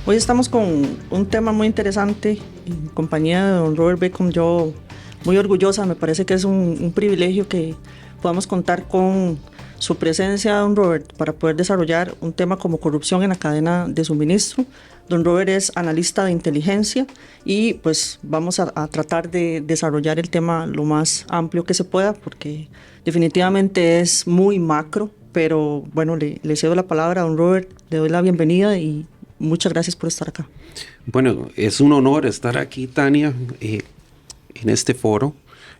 Hoy estamos con un tema muy interesante en compañía de don Robert Beckham. Yo muy orgullosa, me parece que es un privilegio que podamos contar con su presencia, don Robert, para poder desarrollar un tema como corrupción en la cadena de suministro. Don Robert es analista de inteligencia y pues vamos a tratar de desarrollar el tema lo más amplio que se pueda, porque definitivamente es muy macro, pero bueno, le cedo la palabra a don Robert, le doy la bienvenida y muchas gracias por estar acá. Bueno, es un honor estar aquí, Tania, en este foro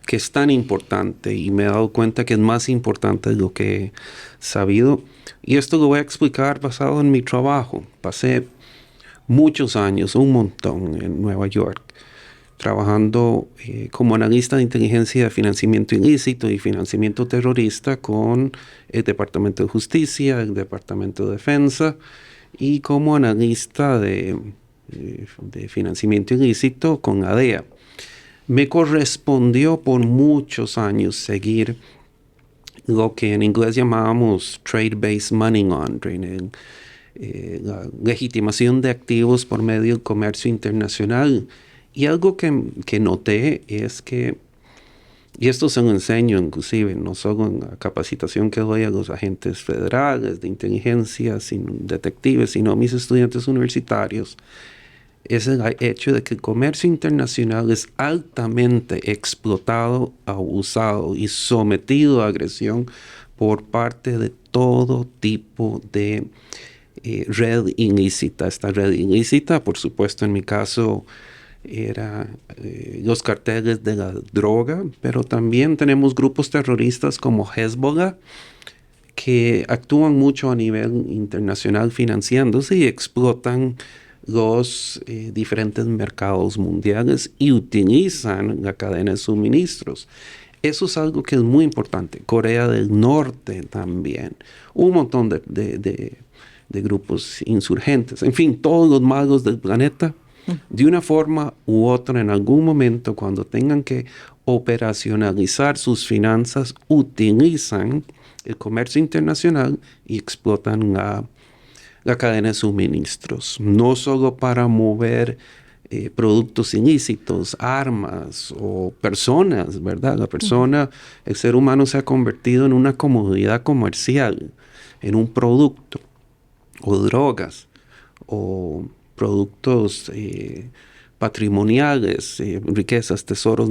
que es tan importante, y me he dado cuenta que es más importante de lo que he sabido. Y esto lo voy a explicar basado en mi trabajo. Pasé muchos años, un montón, en Nueva York, trabajando como analista de inteligencia de financiamiento ilícito y financiamiento terrorista con el Departamento de Justicia, el Departamento de Defensa, y como analista de financiamiento ilícito con la DEA. Me correspondió por muchos años seguir lo que en inglés llamábamos trade-based money laundering, la legitimación de activos por medio del comercio internacional. Y algo que noté es que, y esto se lo enseño inclusive, no solo en la capacitación que doy a los agentes federales de inteligencia, sino detectives, sino a mis estudiantes universitarios, es el hecho de que el comercio internacional es altamente explotado, abusado y sometido a agresión por parte de todo tipo de red ilícita. Esta red ilícita, por supuesto, en mi caso, era los carteles de la droga, pero también tenemos grupos terroristas como Hezbollah, que actúan mucho a nivel internacional financiándose y explotan los diferentes mercados mundiales y utilizan la cadena de suministros. Eso es algo que es muy importante. Corea del Norte también. Un montón de grupos insurgentes. En fin, todos los magos del planeta, de una forma u otra, en algún momento, cuando tengan que operacionalizar sus finanzas, utilizan el comercio internacional y explotan la cadena de suministros, no solo para mover productos ilícitos, armas o personas, ¿verdad? La persona, el ser humano se ha convertido en una comodidad comercial, en un producto, o drogas, o productos patrimoniales, riquezas, tesoros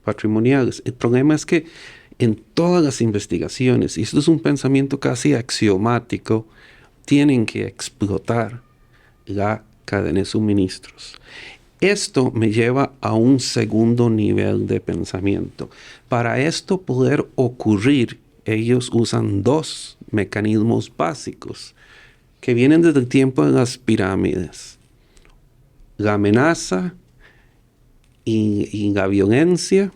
patrimoniales. El problema es que en todas las investigaciones, y esto es un pensamiento casi axiomático, tienen que explotar la cadena de suministros. Esto me lleva a un segundo nivel de pensamiento. Para esto poder ocurrir, ellos usan dos mecanismos básicos que vienen desde el tiempo de las pirámides: la amenaza y la violencia,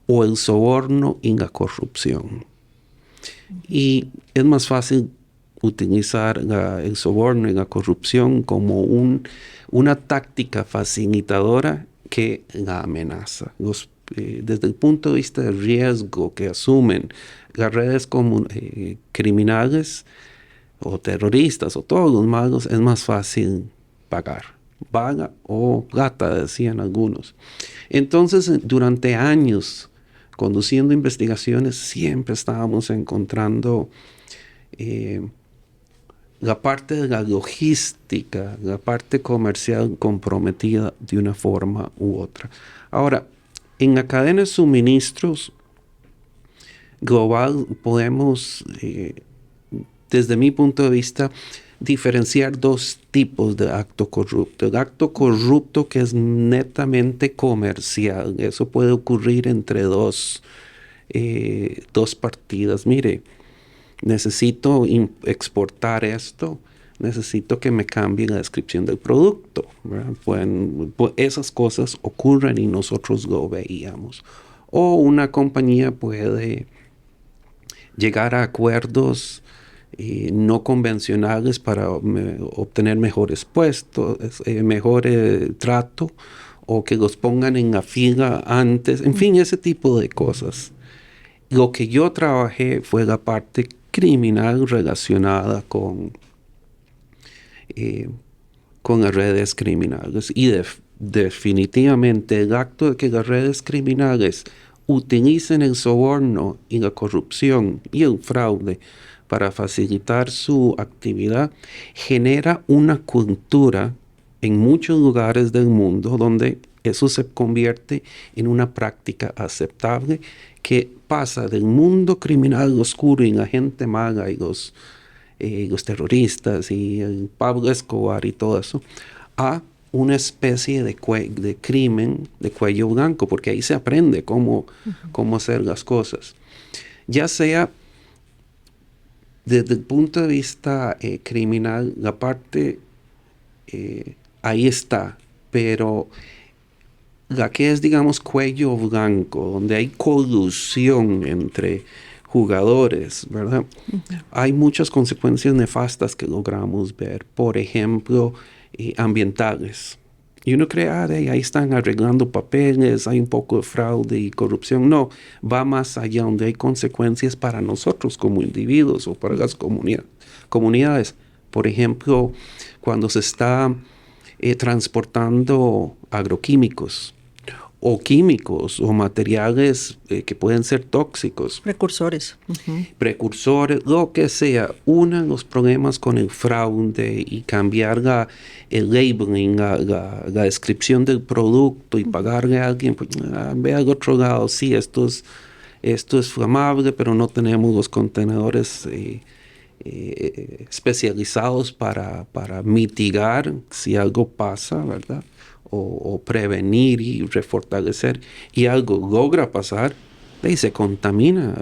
o el soborno y la corrupción. Y es más fácil utilizar el soborno y la corrupción como una táctica facilitadora que la amenaza. Los desde el punto de vista del riesgo que asumen las redes criminales o terroristas o todos los malos, es más fácil pagar. Vaga o gata, decían algunos. Entonces, durante años, conduciendo investigaciones, siempre estábamos encontrando la parte de la logística, la parte comercial comprometida de una forma u otra. Ahora, en la cadena de suministros global podemos, desde mi punto de vista, diferenciar dos tipos de acto corrupto. El acto corrupto que es netamente comercial. Eso puede ocurrir entre dos partidas. Mire, necesito exportar esto, necesito que me cambie la descripción del producto. Esas cosas ocurren y nosotros lo veíamos. O una compañía puede llegar a acuerdos no convencionales para obtener mejores puestos, mejor trato, o que los pongan en la fila antes, en fin, ese tipo de cosas. Lo que yo trabajé fue la parte criminal relacionada con las redes criminales. Y definitivamente el acto de que las redes criminales utilicen el soborno y la corrupción y el fraude para facilitar su actividad genera una cultura en muchos lugares del mundo donde eso se convierte en una práctica aceptable que pasa del mundo criminal oscuro y la gente mala y los terroristas y el Pablo Escobar y todo eso a una especie de crimen de cuello blanco, porque ahí se aprende cómo hacer las cosas. Ya sea desde el punto de vista criminal, la parte ahí está, pero la que es, digamos, cuello blanco, donde hay colusión entre jugadores, ¿verdad? Hay muchas consecuencias nefastas que logramos ver. Por ejemplo, ambientales. Y uno cree, ahí están arreglando papeles, hay un poco de fraude y corrupción. No, va más allá, donde hay consecuencias para nosotros como individuos o para las comunidades. Por ejemplo, cuando se está transportando agroquímicos o químicos o materiales que pueden ser tóxicos. Precursores. Precursores, lo que sea. Uno de los problemas con el fraude y cambiar el labeling, la descripción del producto y pagarle a alguien, pues, ve al otro lado, sí, esto es flamable, pero no tenemos los contenedores especializados para mitigar si algo pasa, ¿verdad? O prevenir y refortalecer, y algo logra pasar, y se contamina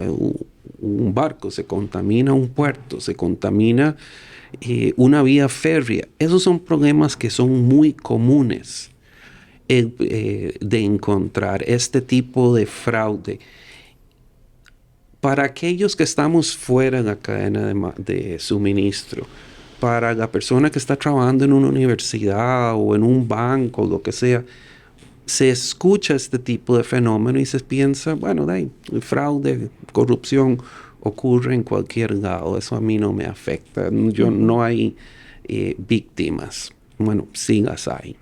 un barco, se contamina un puerto, se contamina una vía férrea. Esos son problemas que son muy comunes de encontrar este tipo de fraude. Para aquellos que estamos fuera de la cadena de suministro, para la persona que está trabajando en una universidad o en un banco, lo que sea, se escucha este tipo de fenómeno y se piensa, bueno, el fraude, corrupción ocurre en cualquier lado, eso a mí no me afecta, no hay víctimas. Bueno, sí las hay,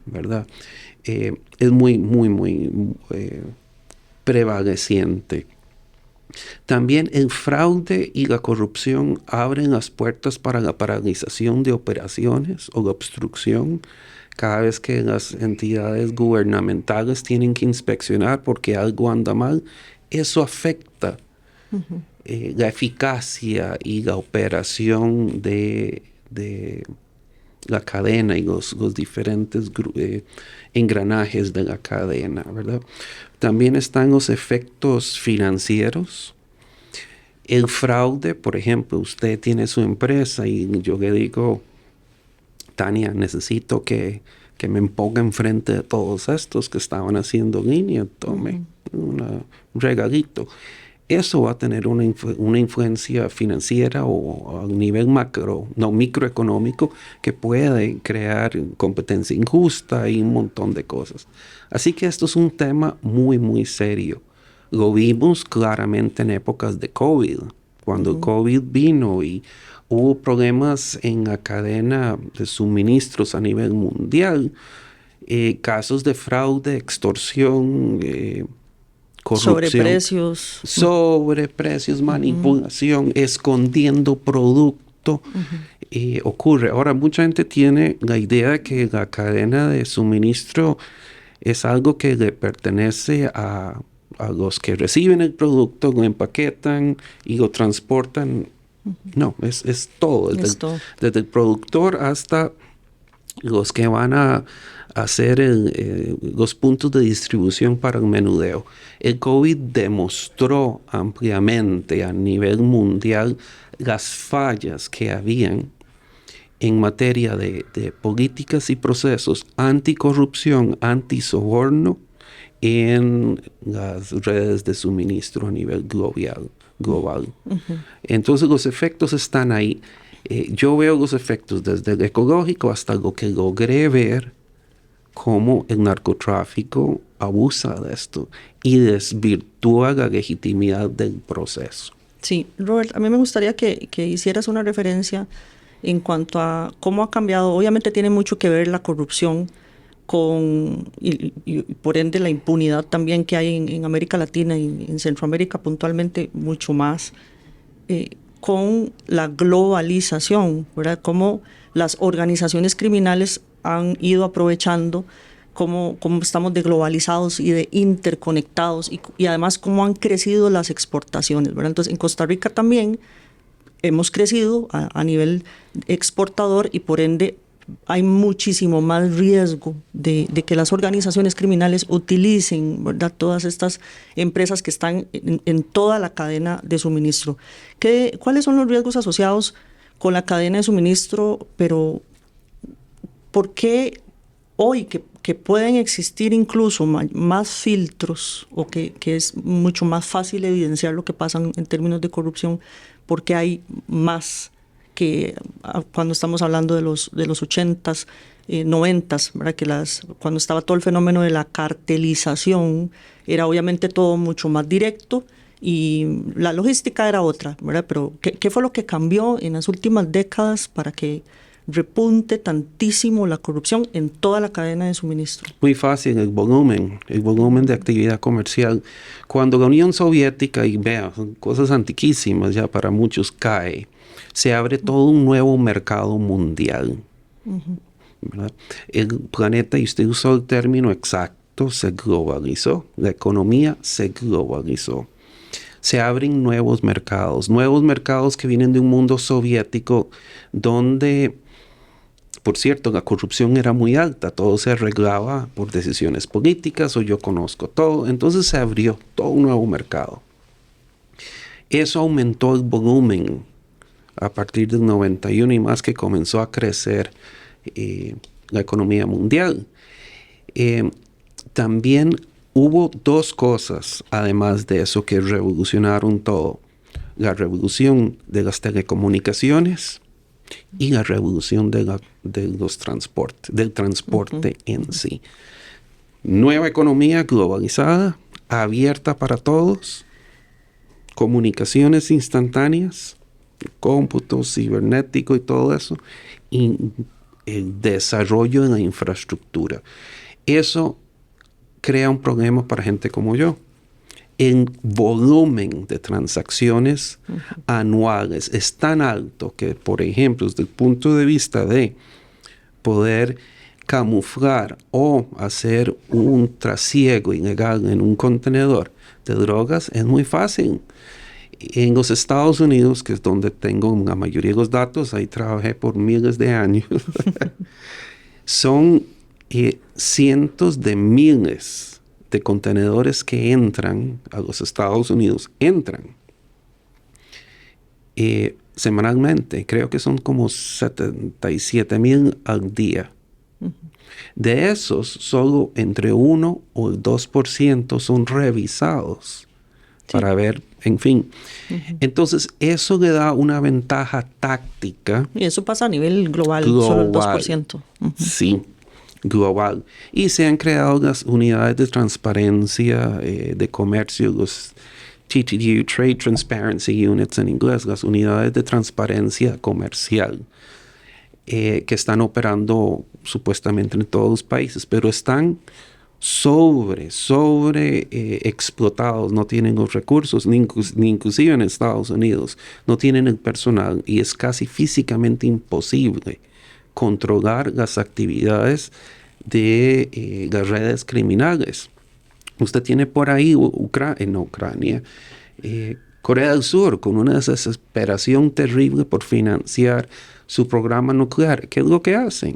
¿verdad? Es muy, muy, muy prevaleciente. También el fraude y la corrupción abren las puertas para la paralización de operaciones o la obstrucción cada vez que las entidades gubernamentales tienen que inspeccionar porque algo anda mal. Eso afecta la eficacia y la operación de la cadena y los diferentes engranajes de la cadena, ¿verdad? También están los efectos financieros. El fraude, por ejemplo, usted tiene su empresa y yo le digo, Tania, necesito que me ponga enfrente de todos estos que estaban haciendo línea, tome un regalito. eso va a tener una influencia financiera o a nivel microeconómico, que puede crear competencia injusta y un montón de cosas. Así que esto es un tema muy, muy serio. Lo vimos claramente en épocas de COVID, cuando el COVID vino y hubo problemas en la cadena de suministros a nivel mundial, casos de fraude, extorsión, corrupción, sobreprecios, manipulación, escondiendo producto, ocurre. Ahora, mucha gente tiene la idea de que la cadena de suministro es algo que le pertenece a los que reciben el producto, lo empaquetan y lo transportan. No, es todo, desde el productor hasta los que van a hacer los puntos de distribución para el menudeo. El COVID demostró ampliamente a nivel mundial las fallas que habían en materia de políticas y procesos anticorrupción, antisoborno en las redes de suministro a nivel global. Entonces los efectos están ahí. Yo veo los efectos desde el ecológico hasta lo que logré ver, cómo el narcotráfico abusa de esto y desvirtúa la legitimidad del proceso. Sí, Robert, a mí me gustaría que hicieras una referencia en cuanto a cómo ha cambiado. Obviamente tiene mucho que ver la corrupción y por ende la impunidad también que hay en América Latina y en Centroamérica puntualmente mucho más, con la globalización, ¿verdad? Cómo las organizaciones criminales han ido aprovechando cómo estamos de globalizados y de interconectados y además cómo han crecido las exportaciones, ¿verdad? Entonces en Costa Rica también hemos crecido a nivel exportador y por ende hay muchísimo más riesgo de que las organizaciones criminales utilicen, ¿verdad?, todas estas empresas que están en toda la cadena de suministro. ¿Cuáles son los riesgos asociados con la cadena de suministro? Pero ¿por qué hoy que pueden existir incluso más filtros o que es mucho más fácil evidenciar lo que pasa en términos de corrupción, porque hay más que cuando estamos hablando de los 80s, 90s, ¿verdad? Cuando estaba todo el fenómeno de la cartelización, era obviamente todo mucho más directo y la logística era otra, ¿verdad? Pero ¿qué fue lo que cambió en las últimas décadas para que repunte tantísimo la corrupción en toda la cadena de suministro? Muy fácil, el volumen de actividad comercial. Cuando la Unión Soviética, y vea, son cosas antiquísimas ya para muchos, cae, se abre todo un nuevo mercado mundial. ¿Verdad? El planeta, y usted usó el término exacto, se globalizó. La economía se globalizó. Se abren nuevos mercados que vienen de un mundo soviético donde, por cierto, la corrupción era muy alta, todo se arreglaba por decisiones políticas o yo conozco todo. Entonces se abrió todo un nuevo mercado. Eso aumentó el volumen a partir del 91 y más, que comenzó a crecer la economía mundial. También hubo dos cosas, además de eso, que revolucionaron todo. La revolución de las telecomunicaciones y la revolución del transporte en sí. Nueva economía globalizada, abierta para todos, comunicaciones instantáneas, cómputo cibernético y todo eso, y el desarrollo de la infraestructura. Eso crea un problema para gente como yo. El volumen de transacciones anuales es tan alto que, por ejemplo, desde el punto de vista de poder camuflar o hacer un trasiego ilegal en un contenedor de drogas es muy fácil. En los Estados Unidos, que es donde tengo la mayoría de los datos, ahí trabajé por miles de años, son cientos de miles de contenedores que entran a los Estados Unidos, semanalmente. Creo que son como 77,000 al día. De esos, solo entre 1 o el 2% son revisados para ver en fin. Entonces, eso le da una ventaja táctica. Y eso pasa a nivel global. Solo el 2%. Sí, global. Y se han creado las unidades de transparencia de comercio, los TTU, Trade Transparency Units en inglés, las unidades de transparencia comercial, que están operando supuestamente en todos los países, pero están sobre explotados, no tienen los recursos, ni inclusive en Estados Unidos, no tienen el personal y es casi físicamente imposible controlar las actividades de las redes criminales. Usted tiene por ahí en Ucrania, Corea del Sur, con una desesperación terrible por financiar su programa nuclear. ¿Qué es lo que hacen?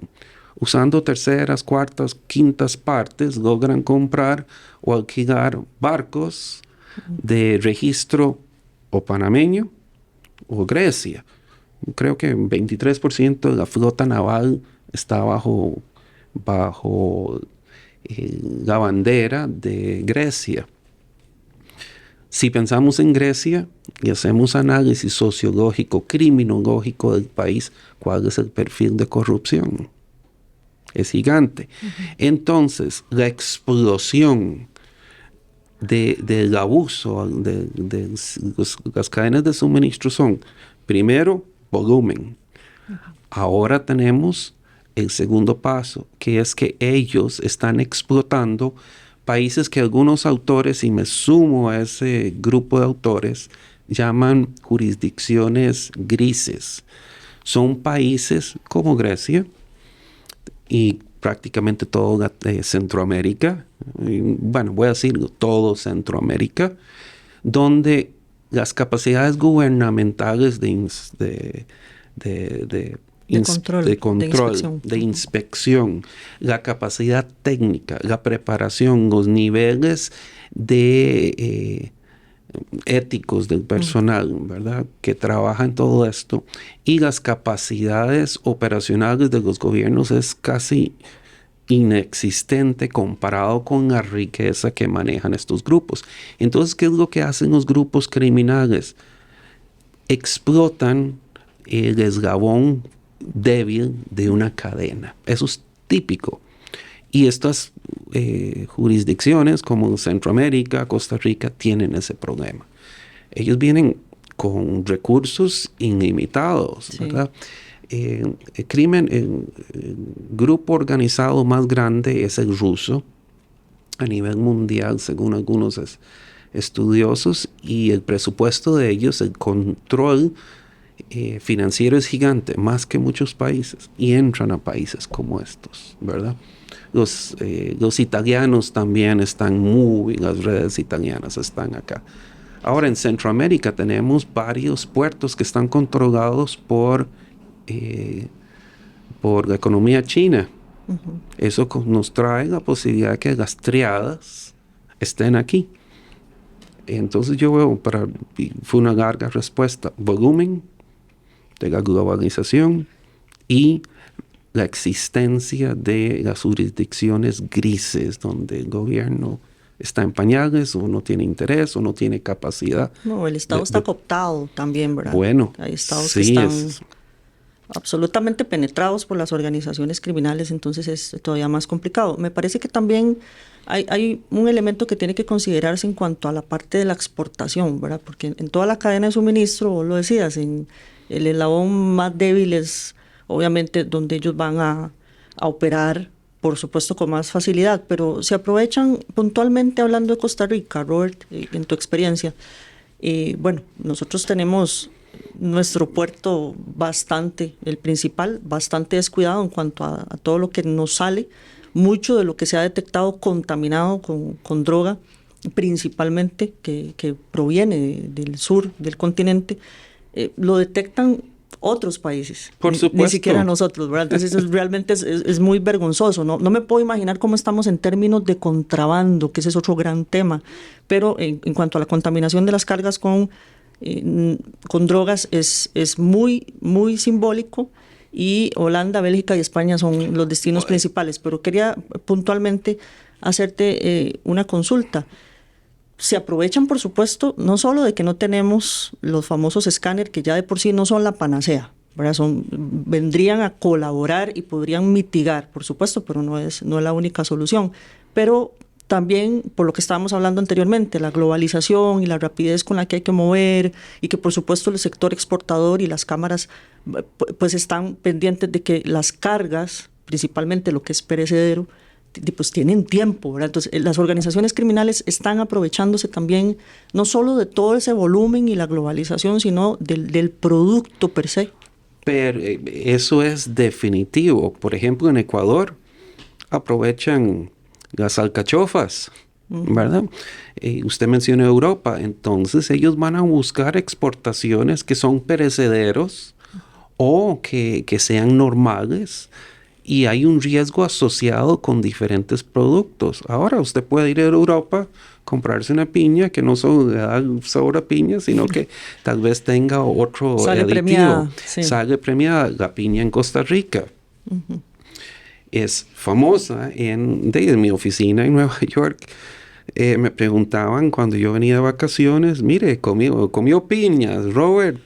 Usando terceras, cuartas, quintas partes, logran comprar o alquilar barcos de registro o panameño o Grecia. Creo que 23% de la flota naval está bajo la bandera de Grecia. Si pensamos en Grecia y hacemos análisis sociológico, criminológico del país, ¿cuál es el perfil de corrupción? Es gigante. Entonces, la explosión del abuso de las cadenas de suministro son, primero, volumen. Ahora tenemos el segundo paso, que es que ellos están explotando países que algunos autores, y me sumo a ese grupo de autores, llaman jurisdicciones grises. Son países como Grecia y prácticamente toda Centroamérica, bueno, voy a decirlo, todo Centroamérica, donde las capacidades gubernamentales de control, de inspección, la capacidad técnica, la preparación, los niveles de éticos del personal, ¿verdad?, que trabaja en todo esto, y las capacidades operacionales de los gobiernos es casi inexistente comparado con la riqueza que manejan estos grupos. Entonces, ¿qué es lo que hacen los grupos criminales? Explotan el eslabón débil de una cadena. Eso es típico. Y estas jurisdicciones como Centroamérica, Costa Rica, tienen ese problema. Ellos vienen con recursos ilimitados, ¿verdad? El grupo organizado más grande es el ruso a nivel mundial, según algunos estudiosos, y el presupuesto de ellos, el control financiero es gigante, más que muchos países, y entran a países como estos, ¿verdad? Los italianos también están las redes italianas están acá. Ahora en Centroamérica tenemos varios puertos que están controlados por la economía china. Eso nos trae la posibilidad de que las triadas estén aquí. Entonces yo veo, fue una larga respuesta, volumen de la globalización y la existencia de las jurisdicciones grises donde el gobierno está en pañales o no tiene interés o no tiene capacidad. No, el Estado está cooptado también, ¿verdad? Bueno, hay estados sí, que están absolutamente penetrados por las organizaciones criminales, entonces es todavía más complicado. Me parece que también hay un elemento que tiene que considerarse en cuanto a la parte de la exportación, ¿verdad? Porque en toda la cadena de suministro, vos lo decías, en el eslabón más débil es obviamente donde ellos van a operar, por supuesto, con más facilidad, pero se aprovechan puntualmente, hablando de Costa Rica, Robert, en tu experiencia. Bueno, nosotros tenemos nuestro puerto el principal, bastante descuidado en cuanto a todo lo que nos sale. Mucho de lo que se ha detectado contaminado con droga, principalmente que proviene del sur del continente, lo detectan otros países, por supuesto. Ni siquiera nosotros, ¿verdad? Entonces realmente es muy vergonzoso. No me puedo imaginar cómo estamos en términos de contrabando, que ese es otro gran tema, pero en cuanto a la contaminación de las cargas con drogas es muy, muy simbólico, y Holanda, Bélgica y España son los destinos principales. Pero quería puntualmente hacerte una consulta. se aprovechan, por supuesto, no solo de que no tenemos los famosos escáneres, que ya de por sí no son la panacea, ¿verdad? Vendrían a colaborar y podrían mitigar, por supuesto, pero no es la única solución. Pero también, por lo que estábamos hablando anteriormente, la globalización y la rapidez con la que hay que mover, y que por supuesto el sector exportador y las cámaras pues están pendientes de que las cargas, principalmente lo que es perecedero, pues tienen tiempo, ¿verdad? Entonces, las organizaciones criminales están aprovechándose también no solo de todo ese volumen y la globalización, sino del producto per se. Pero eso es definitivo. Por ejemplo, en Ecuador aprovechan las alcachofas, ¿verdad? Usted mencionó Europa, entonces ellos van a buscar exportaciones que son perecederos o que sean normales, y hay un riesgo asociado con diferentes productos. Ahora usted puede ir a Europa, comprarse una piña que no solo le da sabor a piña, sino que tal vez tenga otro Sale aditivo. premiada, sí. Sale premiada la piña en Costa Rica. Es famosa en mi oficina en Nueva York. Me preguntaban cuando yo venía de vacaciones, mire, comió piñas, Robert,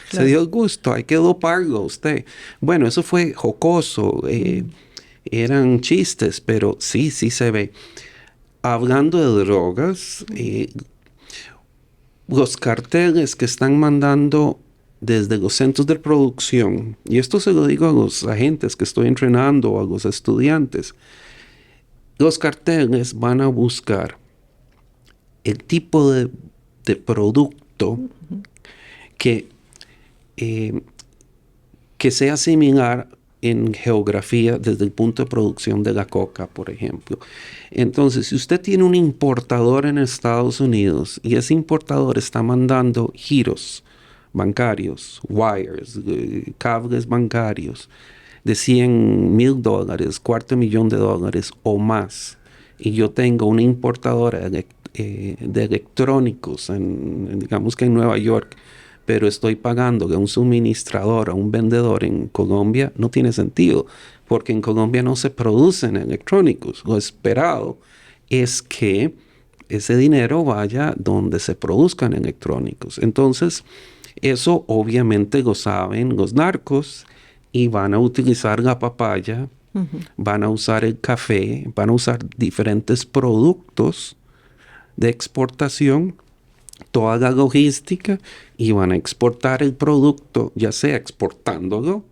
se dio el gusto, hay que doparlo usted. Bueno, eso fue jocoso, eran chistes, pero sí se ve. Hablando de drogas, los carteles que están mandando desde los centros de producción, y esto se lo digo a los agentes que estoy entrenando, a los estudiantes, los carteles van a buscar el tipo de producto que sea similar en geografía desde el punto de producción de la coca, por ejemplo. Entonces, si usted tiene un importador en Estados Unidos y ese importador está mandando giros bancarios, wires, cables bancarios de $100,000, $250,000 o más, y yo tengo una importadora de electrónicos, digamos que en Nueva York, pero estoy pagando a un suministrador, a un vendedor en Colombia, no tiene sentido, porque en Colombia no se producen electrónicos. Lo esperado es que ese dinero vaya donde se produzcan electrónicos. Entonces, eso obviamente lo saben los narcos, y van a utilizar la papaya, van a usar el café, van a usar diferentes productos de exportación, toda la logística, y van a exportar el producto, ya sea exportándolo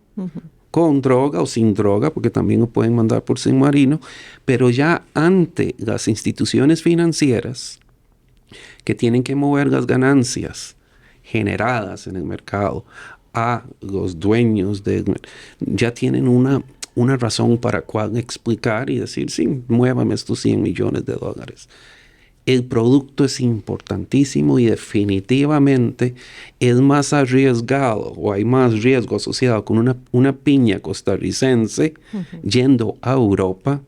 con droga o sin droga, porque también lo pueden mandar por submarino, pero ya ante las instituciones financieras que tienen que mover las ganancias generadas en el mercado a los dueños ya tienen una razón para cual explicar y decir, sí, muévame estos $100 millones. El producto es importantísimo y definitivamente es más arriesgado, o hay más riesgo asociado con una piña costarricense yendo a Europa,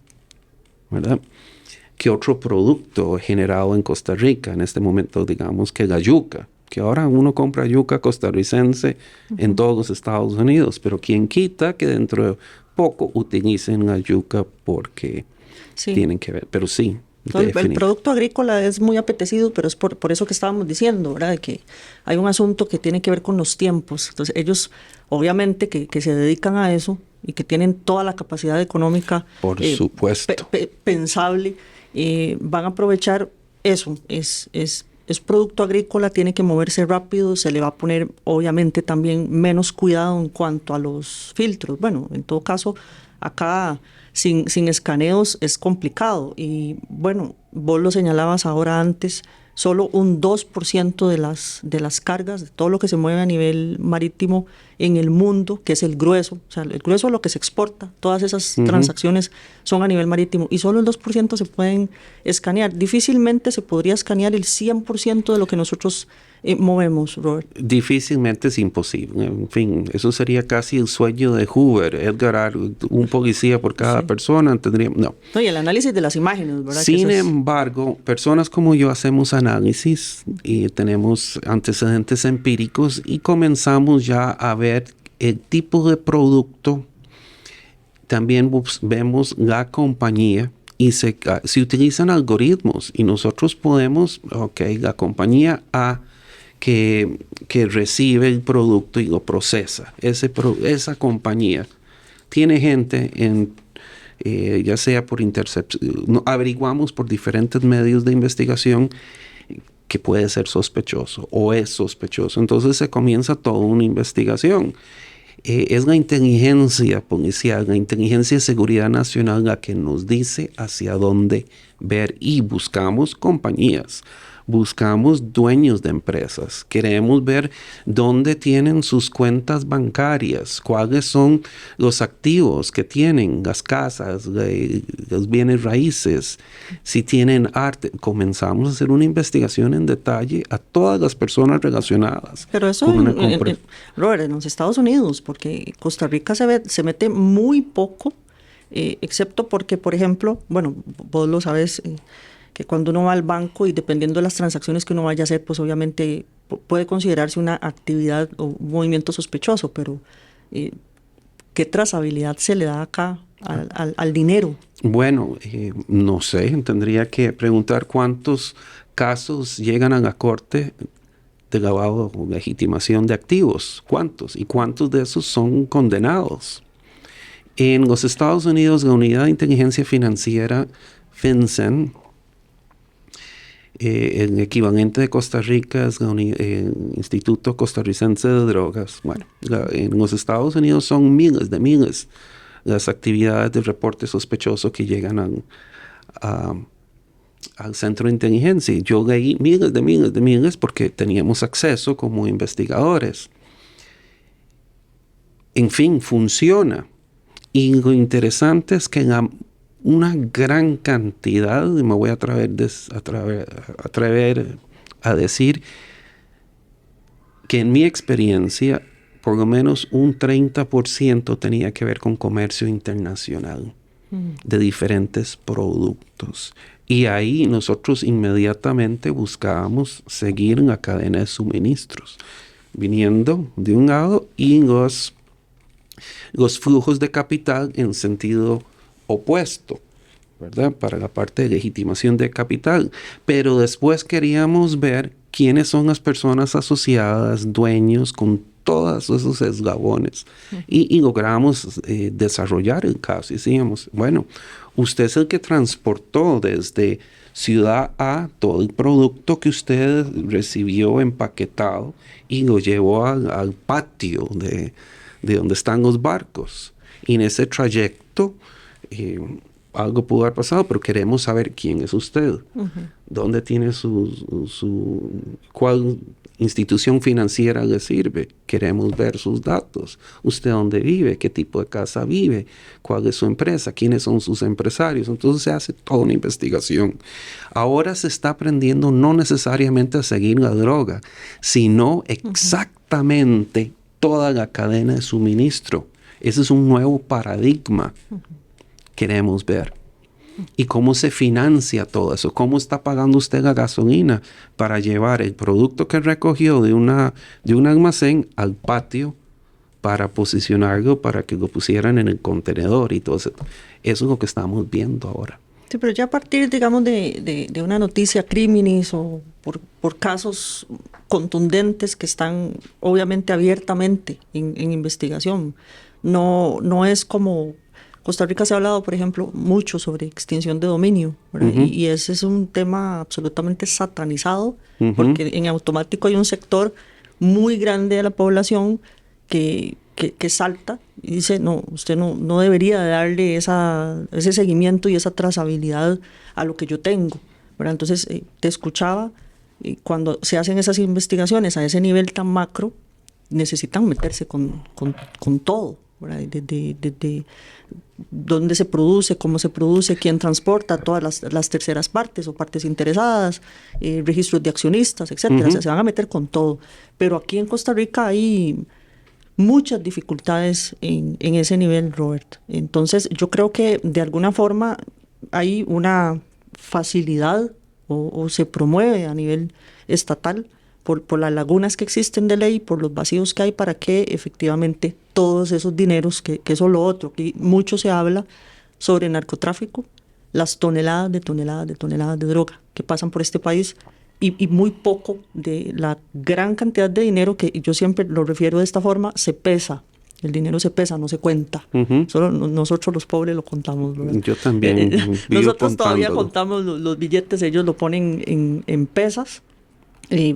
¿verdad?, que otro producto generado en Costa Rica. En este momento, digamos que la yuca, que ahora uno compra yuca costarricense en todos los Estados Unidos, pero quien quita que dentro de poco utilicen la yuca porque tienen que ver, pero sí. El producto agrícola es muy apetecido, pero es por eso que estábamos diciendo, ¿verdad? De que hay un asunto que tiene que ver con los tiempos. Entonces ellos, obviamente, que se dedican a eso y que tienen toda la capacidad económica por supuesto pensable, van a aprovechar eso. Es producto agrícola, tiene que moverse rápido, se le va a poner obviamente también menos cuidado en cuanto a los filtros. Bueno, en todo caso, acá sin escaneos es complicado. Y bueno, vos lo señalabas ahora antes, solo un 2% de las cargas, de todo lo que se mueve a nivel marítimo en el mundo, que es el grueso, o sea, el grueso de lo que se exporta, todas esas transacciones son a nivel marítimo, y solo el 2% se pueden escanear. Difícilmente se podría escanear el 100% de lo que nosotros movemos, Robert. Difícilmente, es imposible. En fin, eso sería casi el sueño de Hoover, Edgar, un policía por cada persona. No, y el análisis de las imágenes, ¿verdad? Sin embargo, personas como yo hacemos análisis y tenemos antecedentes empíricos y comenzamos ya a ver el tipo de producto. También vemos la compañía y se utilizan algoritmos y nosotros podemos, la compañía A que recibe el producto y lo procesa, esa compañía tiene gente ya sea por intercepción, averiguamos por diferentes medios de investigación que puede ser sospechoso o es sospechoso. Entonces se comienza toda una investigación. Es la inteligencia policial, la inteligencia de seguridad nacional la que nos dice hacia dónde ver y buscamos compañías. Buscamos dueños de empresas, queremos ver dónde tienen sus cuentas bancarias, cuáles son los activos que tienen, las casas, los bienes raíces, si tienen arte. Comenzamos a hacer una investigación en detalle a todas las personas relacionadas. Pero eso, Robert, en los Estados Unidos, porque Costa Rica se mete muy poco, excepto porque, por ejemplo, bueno, vos lo sabes, que cuando uno va al banco y dependiendo de las transacciones que uno vaya a hacer, pues obviamente puede considerarse una actividad o un movimiento sospechoso, pero ¿qué trazabilidad se le da acá al dinero? Bueno, no sé, tendría que preguntar cuántos casos llegan a la corte de lavado o legitimación de activos, cuántos y cuántos de esos son condenados. En los Estados Unidos, la Unidad de Inteligencia Financiera, FinCEN, el equivalente de Costa Rica es el Instituto Costarricense de Drogas. Bueno, en los Estados Unidos son miles las actividades de reporte sospechoso que llegan al centro de inteligencia. Yo leí miles porque teníamos acceso como investigadores. En fin, funciona. Y lo interesante es que una gran cantidad, y me voy a atrever a decir que en mi experiencia, por lo menos un 30% tenía que ver con comercio internacional de diferentes productos. Y ahí nosotros inmediatamente buscábamos seguir la cadena de suministros, viniendo de un lado y los flujos de capital en sentido opuesto, ¿verdad? Para la parte de legitimación de capital. Pero después queríamos ver quiénes son las personas asociadas, dueños, con todos esos eslabones. Y logramos desarrollar el caso. Y decíamos, bueno, usted es el que transportó desde ciudad A todo el producto que usted recibió empaquetado y lo llevó al patio de donde están los barcos. Y en ese trayecto algo pudo haber pasado, pero queremos saber quién es usted, dónde tiene cuál institución financiera le sirve, queremos ver sus datos, usted dónde vive, qué tipo de casa vive, cuál es su empresa, quiénes son sus empresarios. Entonces se hace toda una investigación. Ahora se está aprendiendo no necesariamente a seguir la droga, sino exactamente toda la cadena de suministro. Ese es un nuevo paradigma. Queremos ver. ¿Y cómo se financia todo eso? ¿Cómo está pagando usted la gasolina para llevar el producto que recogió de un almacén al patio para posicionarlo, para que lo pusieran en el contenedor y todo eso? Eso es lo que estamos viendo ahora. Sí, pero ya a partir, digamos, de una noticia criminis o por casos contundentes que están obviamente abiertamente en investigación, no es como... Costa Rica se ha hablado, por ejemplo, mucho sobre extinción de dominio, ¿verdad? Y ese es un tema absolutamente satanizado, porque en automático hay un sector muy grande de la población que salta y dice, no, usted no debería darle ese seguimiento y esa trazabilidad a lo que yo tengo, ¿verdad? Entonces, te escuchaba, cuando se hacen esas investigaciones a ese nivel tan macro, necesitan meterse con todo, ¿verdad? Desde dónde se produce, cómo se produce, quién transporta, todas las terceras partes o partes interesadas, registros de accionistas, etcétera. O sea, se van a meter con todo. Pero aquí en Costa Rica hay muchas dificultades en ese nivel, Robert. Entonces, yo creo que de alguna forma hay una facilidad o se promueve a nivel estatal por las lagunas que existen de ley, por los vacíos que hay para que efectivamente todos esos dineros, que eso es lo otro, que mucho se habla sobre narcotráfico, las toneladas de droga que pasan por este país y muy poco de la gran cantidad de dinero que yo siempre lo refiero de esta forma, se pesa. El dinero se pesa, no se cuenta. Solo nosotros los pobres lo contamos, ¿verdad? Yo también vivo Nosotros todavía contándolo. contamos los billetes, ellos lo ponen en pesas,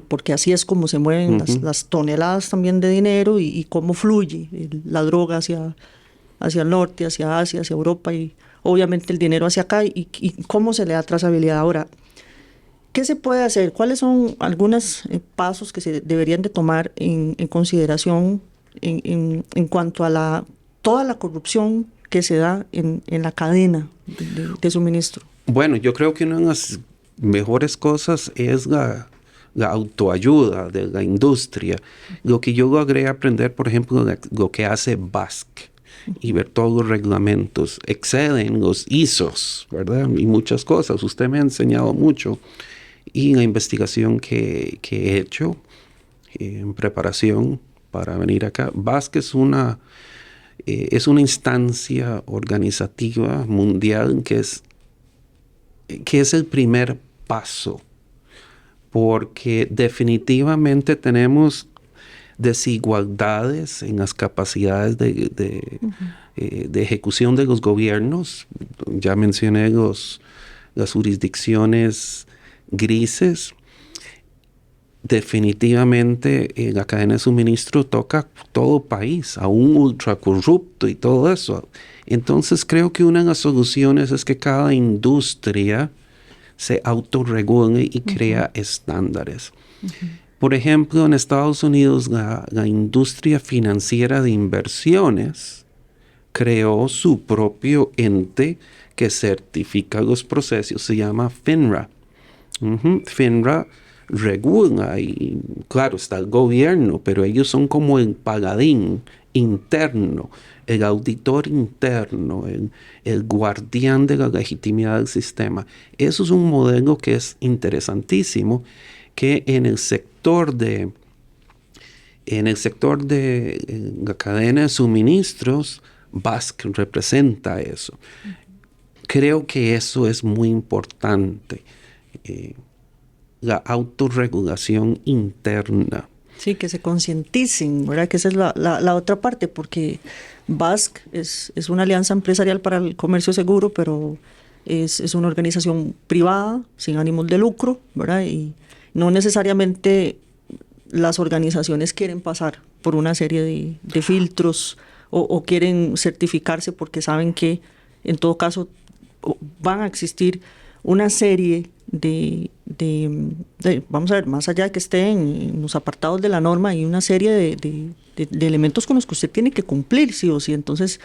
porque así es como se mueven las toneladas también de dinero y cómo fluye la droga hacia el norte, hacia Asia, hacia Europa y obviamente el dinero hacia acá y cómo se le da trazabilidad. Ahora, ¿qué se puede hacer? ¿Cuáles son algunos pasos que se deberían de tomar en consideración en cuanto a toda la corrupción que se da en la cadena de suministro? Bueno, yo creo que una de las mejores cosas es la autoayuda de la industria. Lo que yo logré aprender, por ejemplo, lo que hace BASC y ver todos los reglamentos, exceden los ISOs, ¿verdad? Y muchas cosas. Usted me ha enseñado mucho. Y la investigación que he hecho en preparación para venir acá, BASC es una instancia organizativa mundial que es el primer paso, porque definitivamente tenemos desigualdades en las capacidades de ejecución de los gobiernos. Ya mencioné las jurisdicciones grises. Definitivamente la cadena de suministro toca todo país, a un ultra corrupto y todo eso. Entonces creo que una de las soluciones es que cada industria se autorregule y crea estándares. Por ejemplo, en Estados Unidos la industria financiera de inversiones creó su propio ente que certifica los procesos, se llama FINRA. FINRA regula y claro está el gobierno, pero ellos son como el paladín interno, el auditor interno, el guardián de la legitimidad del sistema. Eso es un modelo que es interesantísimo, que en el sector de la cadena de suministros, BASC representa eso. Creo que eso es muy importante. La autorregulación interna. Sí, que se concienticen, ¿verdad? Que esa es la otra parte, porque BASC es una alianza empresarial para el comercio seguro, pero es una organización privada, sin ánimos de lucro, ¿verdad? Y no necesariamente las organizaciones quieren pasar por una serie de filtros o quieren certificarse porque saben que en todo caso van a existir una serie vamos a ver, más allá de que estén en los apartados de la norma, hay una serie de elementos con los que usted tiene que cumplir, sí o sí. Entonces,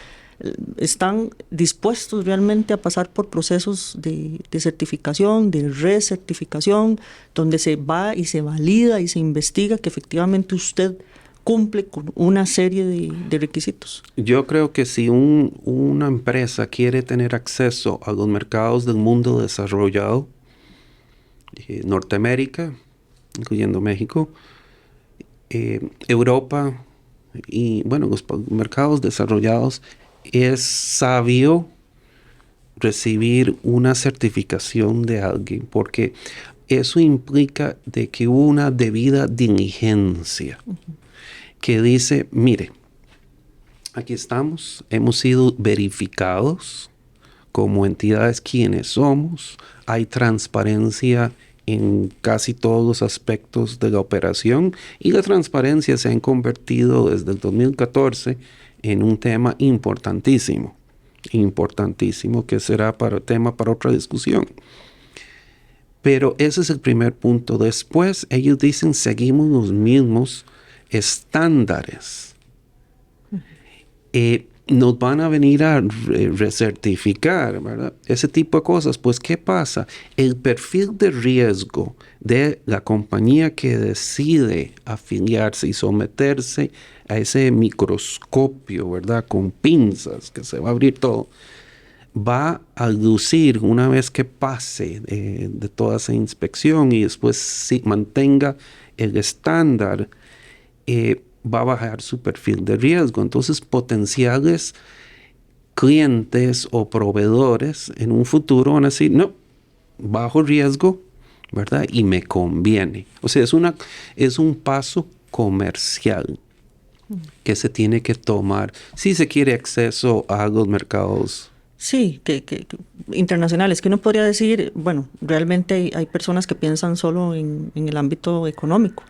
están dispuestos realmente a pasar por procesos de certificación, de recertificación, donde se va y se valida y se investiga que efectivamente usted cumple con una serie de requisitos. Yo creo que si una empresa quiere tener acceso a los mercados del mundo desarrollado, Norteamérica, incluyendo México, Europa y bueno, los mercados desarrollados, es sabio recibir una certificación de alguien, porque eso implica de que hubo una debida diligencia que dice, mire, aquí estamos, hemos sido verificados como entidades quienes somos, hay transparencia en casi todos los aspectos de la operación y la transparencia se ha convertido desde el 2014 en un tema importantísimo que será tema para otra discusión. Pero ese es el primer punto. Después ellos dicen seguimos los mismos estándares. Nos van a venir a recertificar, ¿verdad? Ese tipo de cosas. Pues, ¿qué pasa? El perfil de riesgo de la compañía que decide afiliarse y someterse a ese microscopio, ¿verdad? Con pinzas, que se va a abrir todo, va a lucir una vez que pase de toda esa inspección y después si mantenga el estándar, va a bajar su perfil de riesgo. Entonces, potenciales clientes o proveedores en un futuro van a decir, no, bajo riesgo, ¿verdad? Y me conviene. O sea, es un paso comercial que se tiene que tomar si se quiere acceso a los mercados. Sí, que internacionales, que uno podría decir, bueno, realmente hay personas que piensan solo en el ámbito económico,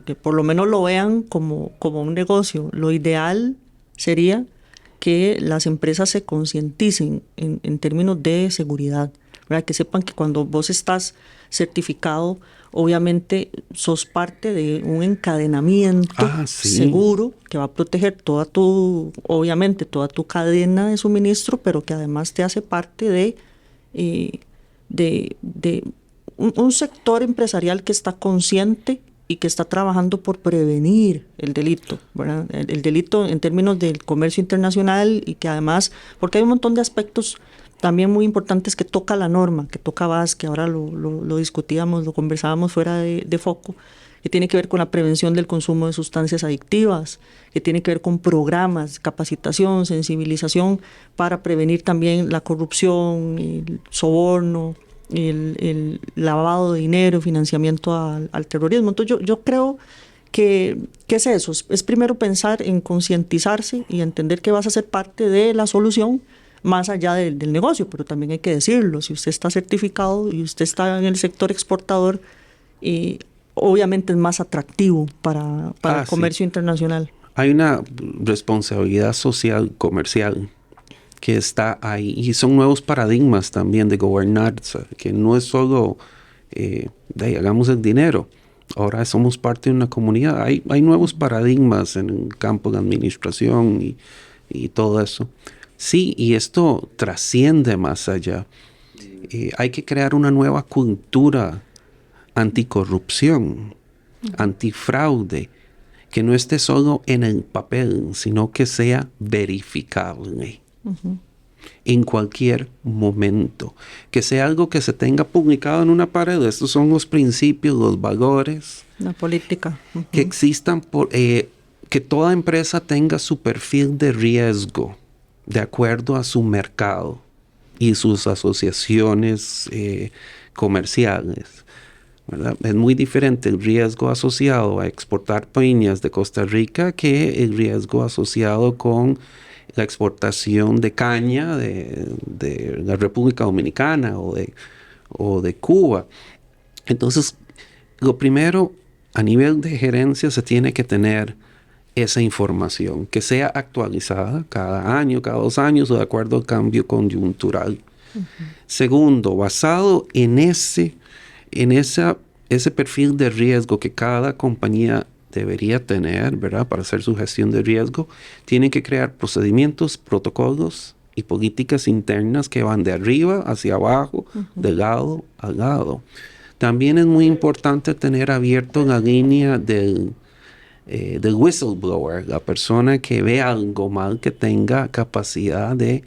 que por lo menos lo vean como un negocio. Lo ideal sería que las empresas se concienticen en términos de seguridad, ¿verdad? Que sepan que cuando vos estás certificado, obviamente sos parte de un encadenamiento seguro que va a proteger obviamente toda tu cadena de suministro, pero que además te hace parte de un sector empresarial que está consciente y que está trabajando por prevenir el delito, ¿verdad? El delito en términos del comercio internacional, y que además, porque hay un montón de aspectos también muy importantes que toca la norma, que toca BAS, que ahora lo discutíamos, lo conversábamos fuera de foco, que tiene que ver con la prevención del consumo de sustancias adictivas, que tiene que ver con programas, capacitación, sensibilización para prevenir también la corrupción, el soborno, el lavado de dinero, financiamiento al terrorismo. Entonces yo creo que es eso, es primero pensar en concientizarse y entender que vas a ser parte de la solución más allá del negocio, pero también hay que decirlo, si usted está certificado y usted está en el sector exportador, obviamente es más atractivo para el comercio internacional. Hay una responsabilidad social, comercial, que está ahí, y son nuevos paradigmas también de gobernanza, que no es solo hagamos el dinero, ahora somos parte de una comunidad. Hay nuevos paradigmas en el campo de administración y todo eso. Sí, y esto trasciende más allá. Hay que crear una nueva cultura anticorrupción, antifraude, que no esté solo en el papel, sino que sea verificable en cualquier momento. Que sea algo que se tenga publicado en una pared. Estos son los principios, los valores. La política. Que existan, que toda empresa tenga su perfil de riesgo de acuerdo a su mercado y sus asociaciones comerciales, ¿verdad? Es muy diferente el riesgo asociado a exportar piñas de Costa Rica que el riesgo asociado con la exportación de caña de la República Dominicana o de Cuba. Entonces, lo primero, a nivel de gerencia se tiene que tener esa información, que sea actualizada cada año, cada 2 años, o de acuerdo al cambio coyuntural. Segundo, basado en ese perfil de riesgo que cada compañía debería tener, ¿verdad? Para hacer su gestión de riesgo, tienen que crear procedimientos, protocolos y políticas internas que van de arriba hacia abajo, de lado a lado. También es muy importante tener abierto la línea del whistleblower, la persona que ve algo mal, que tenga capacidad de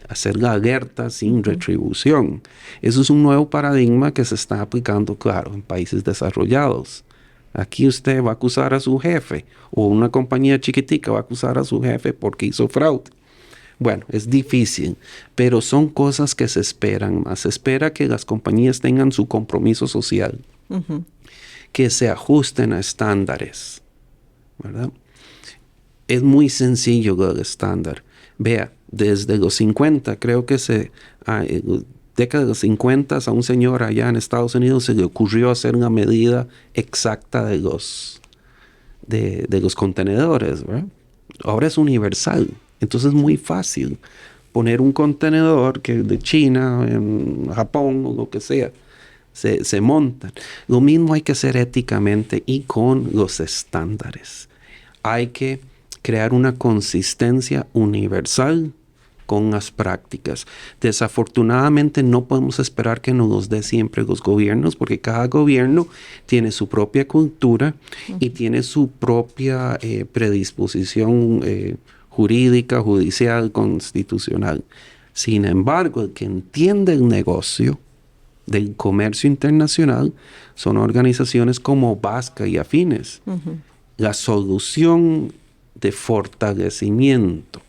hacer la alerta sin retribución. Eso es un nuevo paradigma que se está aplicando, claro, en países desarrollados. Aquí usted va a acusar a su jefe, o una compañía chiquitica va a acusar a su jefe porque hizo fraude. Bueno, es difícil, pero son cosas que se esperan más. Se espera que las compañías tengan su compromiso social, que se ajusten a estándares, ¿verdad? Es muy sencillo el estándar. Vea, desde los 50, creo que década de los 50, a un señor allá en Estados Unidos se le ocurrió hacer una medida exacta de los contenedores, ¿verdad? Ahora es universal, entonces es muy fácil poner un contenedor que de China, en Japón o lo que sea, se montan. Lo mismo hay que hacer éticamente y con los estándares. Hay que crear una consistencia universal con las prácticas. Desafortunadamente no podemos esperar que nos los dé siempre los gobiernos, porque cada gobierno tiene su propia cultura y tiene su propia predisposición jurídica, judicial, constitucional. Sin embargo, el que entiende el negocio del comercio internacional son organizaciones como BASCA y afines. La solución de fortalecimiento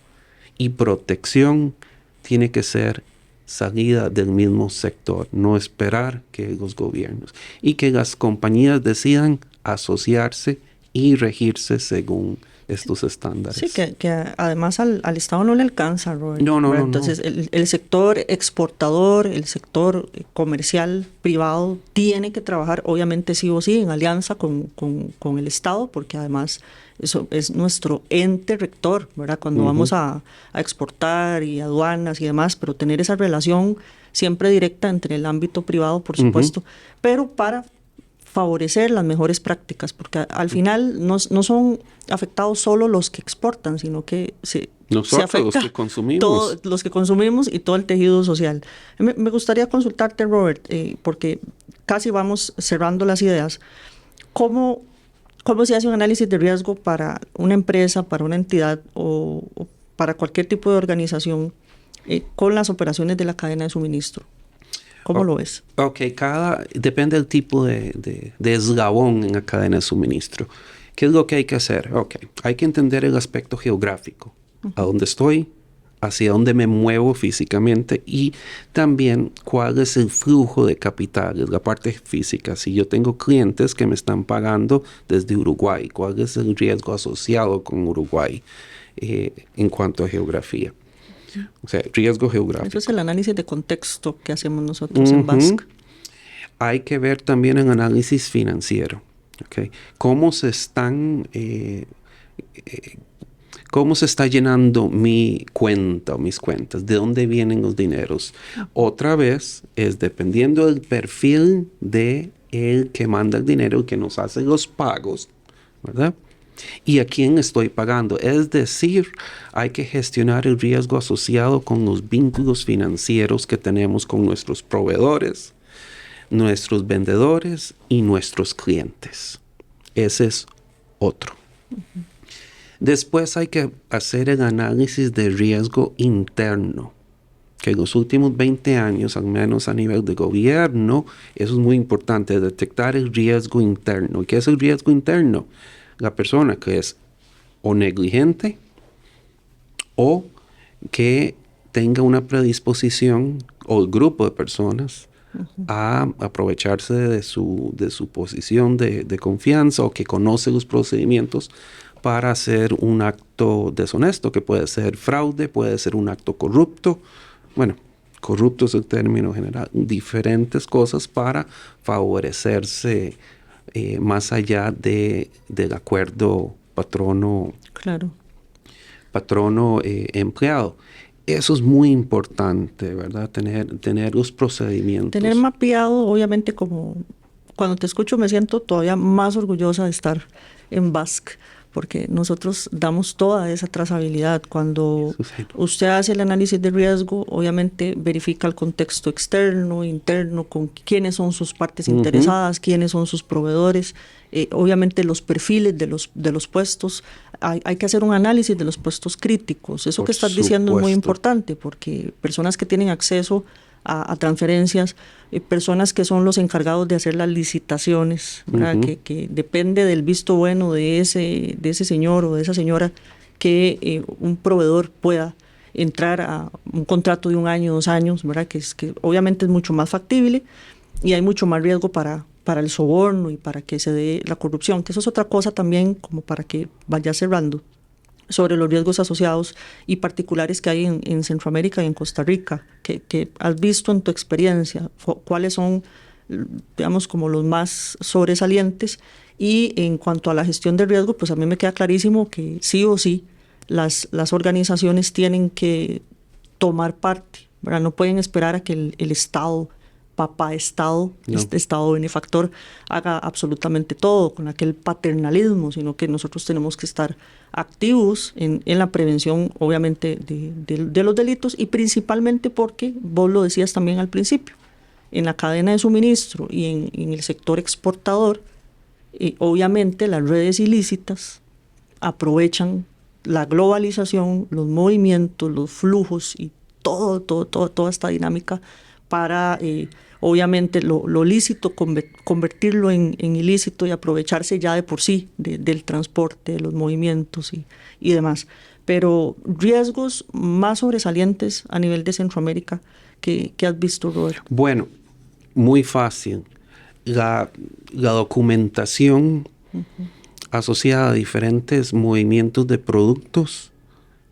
y protección tiene que ser salida del mismo sector, no esperar que los gobiernos y que las compañías decidan asociarse y regirse según estos estándares. Sí, que además al Estado no le alcanza, Robert. No. Entonces, el sector exportador, el sector comercial privado tiene que trabajar, obviamente sí o sí, en alianza con el Estado, porque además eso es nuestro ente rector, ¿verdad? Cuando vamos a exportar y aduanas y demás, pero tener esa relación siempre directa entre el ámbito privado, por supuesto, pero para favorecer las mejores prácticas, porque al final no son afectados solo los que exportan, sino que se afecta los que consumimos. Todos los que consumimos y todo el tejido social. Me gustaría consultarte, Robert, porque casi vamos cerrando las ideas. ¿Cómo se hace un análisis de riesgo para una empresa, para una entidad o para cualquier tipo de organización con las operaciones de la cadena de suministro? ¿Cómo lo ves? Ok, depende del tipo de eslabón en la cadena de suministro. ¿Qué es lo que hay que hacer? Ok, hay que entender el aspecto geográfico. A dónde estoy, hacia dónde me muevo físicamente y también cuál es el flujo de capitales, la parte física. Si yo tengo clientes que me están pagando desde Uruguay, ¿cuál es el riesgo asociado con Uruguay en cuanto a geografía? O sea, riesgo geográfico. Eso es el análisis de contexto que hacemos nosotros en BASC. Hay que ver también el análisis financiero. ¿Okay? ¿Cómo se está llenando mi cuenta o mis cuentas? ¿De dónde vienen los dineros? Otra vez, es dependiendo del perfil de el que manda el dinero, el que nos hace los pagos, ¿verdad? ¿Y a quién estoy pagando? Es decir, hay que gestionar el riesgo asociado con los vínculos financieros que tenemos con nuestros proveedores, nuestros vendedores y nuestros clientes. Ese es otro. Después hay que hacer el análisis de riesgo interno, que en los últimos 20 años, al menos a nivel de gobierno, eso es muy importante, detectar el riesgo interno. ¿Y qué es el riesgo interno? La persona que es o negligente o que tenga una predisposición, o el grupo de personas, a aprovecharse de su posición de confianza o que conoce los procedimientos para hacer un acto deshonesto, que puede ser fraude, puede ser un acto corrupto. Bueno, corrupto es el término general. Diferentes cosas para favorecerse más allá del acuerdo patrono-empleado. Eso es muy importante, ¿verdad? Tener los procedimientos. Tener mapeado, obviamente, como cuando te escucho me siento todavía más orgullosa de estar en BASC, porque nosotros damos toda esa trazabilidad. Cuando usted hace el análisis de riesgo, obviamente verifica el contexto externo, interno, con quiénes son sus partes interesadas, quiénes son sus proveedores, obviamente los perfiles de los puestos. Hay que hacer un análisis de los puestos críticos. Eso que estás diciendo es muy importante, porque personas que tienen acceso a transferencias, personas que son los encargados de hacer las licitaciones, que depende del visto bueno de ese señor o de esa señora que un proveedor pueda entrar a un contrato de 1 año, 2 años, ¿verdad? Que obviamente es mucho más factible y hay mucho más riesgo para el soborno y para que se dé la corrupción, que eso es otra cosa también, como para que vaya cerrando, sobre los riesgos asociados y particulares que hay en Centroamérica y en Costa Rica, que has visto en tu experiencia, cuáles son, digamos, como los más sobresalientes. Y en cuanto a la gestión de riesgo, pues a mí me queda clarísimo que sí o sí las organizaciones tienen que tomar parte, ¿verdad? No pueden esperar a que el Estado, papá Estado, este Estado benefactor, haga absolutamente todo con aquel paternalismo, sino que nosotros tenemos que estar activos en la prevención, obviamente, de los delitos, y principalmente porque, vos lo decías también al principio, en la cadena de suministro y en el sector exportador, obviamente las redes ilícitas aprovechan la globalización, los movimientos, los flujos y toda esta dinámica para, obviamente, lo lícito convertirlo en ilícito y aprovecharse ya de por sí del transporte, de los movimientos y demás. pero riesgos más sobresalientes a nivel de Centroamérica que has visto, Robert. Bueno, muy fácil. La documentación asociada a diferentes movimientos de productos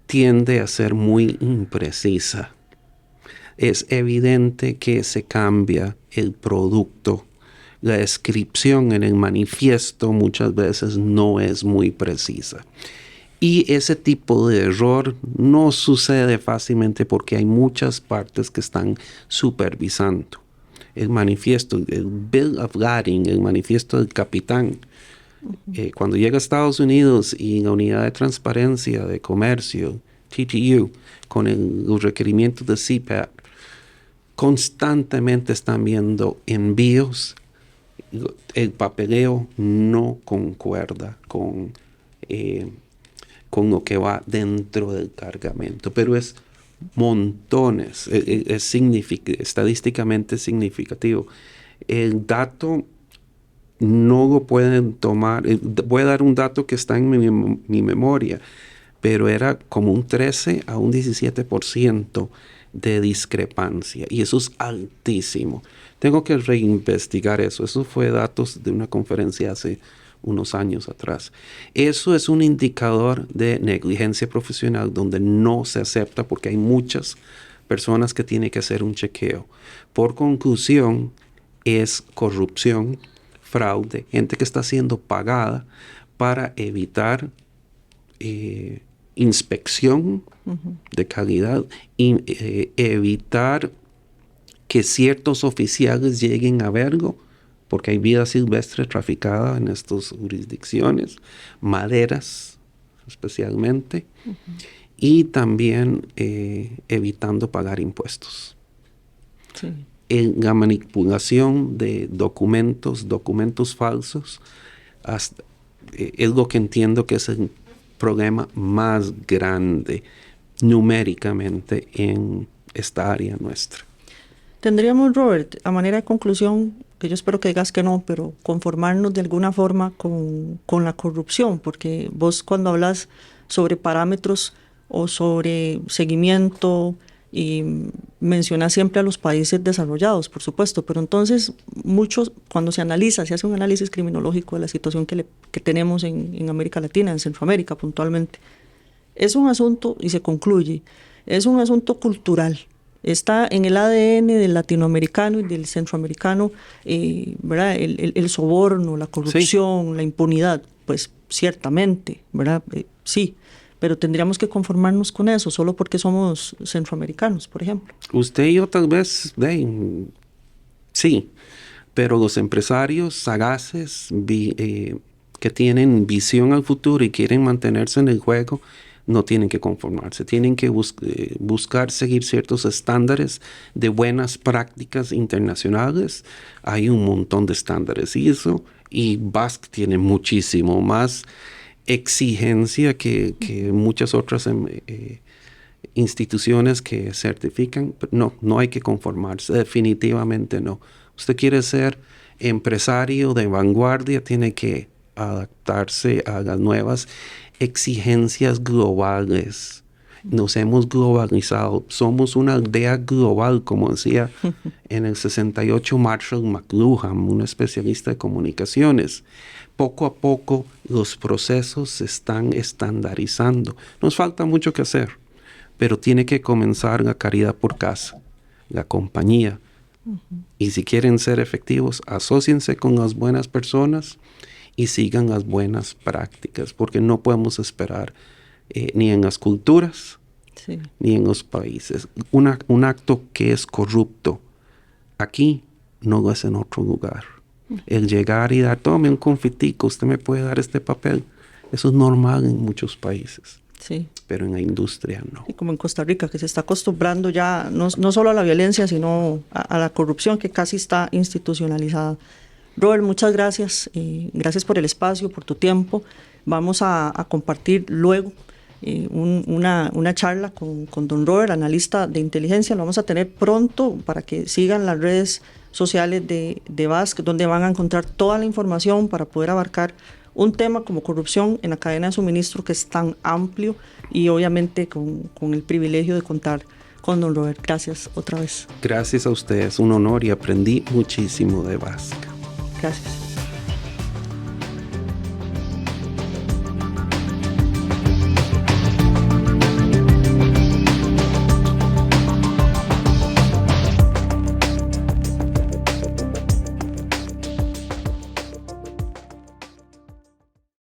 tiende a ser muy imprecisa. Es evidente que se cambia el producto. La descripción en el manifiesto muchas veces no es muy precisa. Y ese tipo de error no sucede fácilmente porque hay muchas partes que están supervisando. El manifiesto, el Bill of Lading, el manifiesto del capitán, cuando llega a Estados Unidos y la unidad de transparencia de comercio, TTU, con los requerimientos de CPAP, constantemente están viendo envíos. El papeleo no concuerda con lo que va dentro del cargamento, pero es montones, es estadísticamente significativo. El dato no lo pueden tomar, voy a dar un dato que está en mi memoria, pero era como un 13 a un 17% de discrepancia, y eso es altísimo. Tengo que reinvestigar eso. Eso fue datos de una conferencia hace unos años atrás. Eso es un indicador de negligencia profesional donde no se acepta porque hay muchas personas que tienen que hacer un chequeo. Por conclusión, es corrupción, fraude, gente que está siendo pagada para evitar inspección de calidad y evitar que ciertos oficiales lleguen a verlo, porque hay vida silvestre traficada en estas jurisdicciones, maderas especialmente, y también evitando pagar impuestos. Sí. La manipulación de documentos falsos, es lo que entiendo que es el problema más grande numéricamente en esta área nuestra. Tendríamos, Robert, a manera de conclusión, que yo espero que digas que no, pero conformarnos de alguna forma con la corrupción, porque vos cuando hablas sobre parámetros o sobre seguimiento y mencionas siempre a los países desarrollados, por supuesto, pero entonces muchos, cuando se hace un análisis criminológico de la situación que tenemos en América Latina, en Centroamérica puntualmente, es un asunto, y se concluye, es un asunto cultural. Está en el ADN del latinoamericano y del centroamericano, ¿verdad? El soborno, la corrupción, sí, la impunidad, pues ciertamente, ¿verdad? Sí, pero tendríamos que conformarnos con eso, solo porque somos centroamericanos, por ejemplo. Usted y yo tal vez, sí, pero los empresarios sagaces que tienen visión al futuro y quieren mantenerse en el juego, no tienen que conformarse, tienen que buscar seguir ciertos estándares de buenas prácticas internacionales. Hay un montón de estándares y BASC tiene muchísimo más exigencia que muchas otras instituciones que certifican. No hay que conformarse, definitivamente no. Usted quiere ser empresario de vanguardia, tiene que adaptarse a las nuevas exigencias globales. Nos hemos globalizado, somos una aldea global, como decía en el 68 Marshall McLuhan, un especialista de comunicaciones. Poco a poco los procesos se están estandarizando. Nos falta mucho que hacer, pero tiene que comenzar la caridad por casa, la compañía. Y si quieren ser efectivos, asóciense con las buenas personas y sigan las buenas prácticas, porque no podemos esperar ni en las culturas, sí, ni en los países. Un acto que es corrupto aquí no lo es en otro lugar. El llegar y dar, tome un confitico, usted me puede dar este papel, eso es normal en muchos países. Sí. Pero en la industria no. Y como en Costa Rica, que se está acostumbrando ya no solo a la violencia, sino a la corrupción que casi está institucionalizada. Robert, muchas gracias. Gracias por el espacio, por tu tiempo. Vamos a compartir luego una charla con don Robert, analista de inteligencia. Lo vamos a tener pronto para que sigan las redes sociales de BASC, donde van a encontrar toda la información para poder abarcar un tema como corrupción en la cadena de suministro que es tan amplio y obviamente con el privilegio de contar con don Robert. Gracias otra vez. Gracias a ustedes, un honor y aprendí muchísimo de Vasca. Gracias.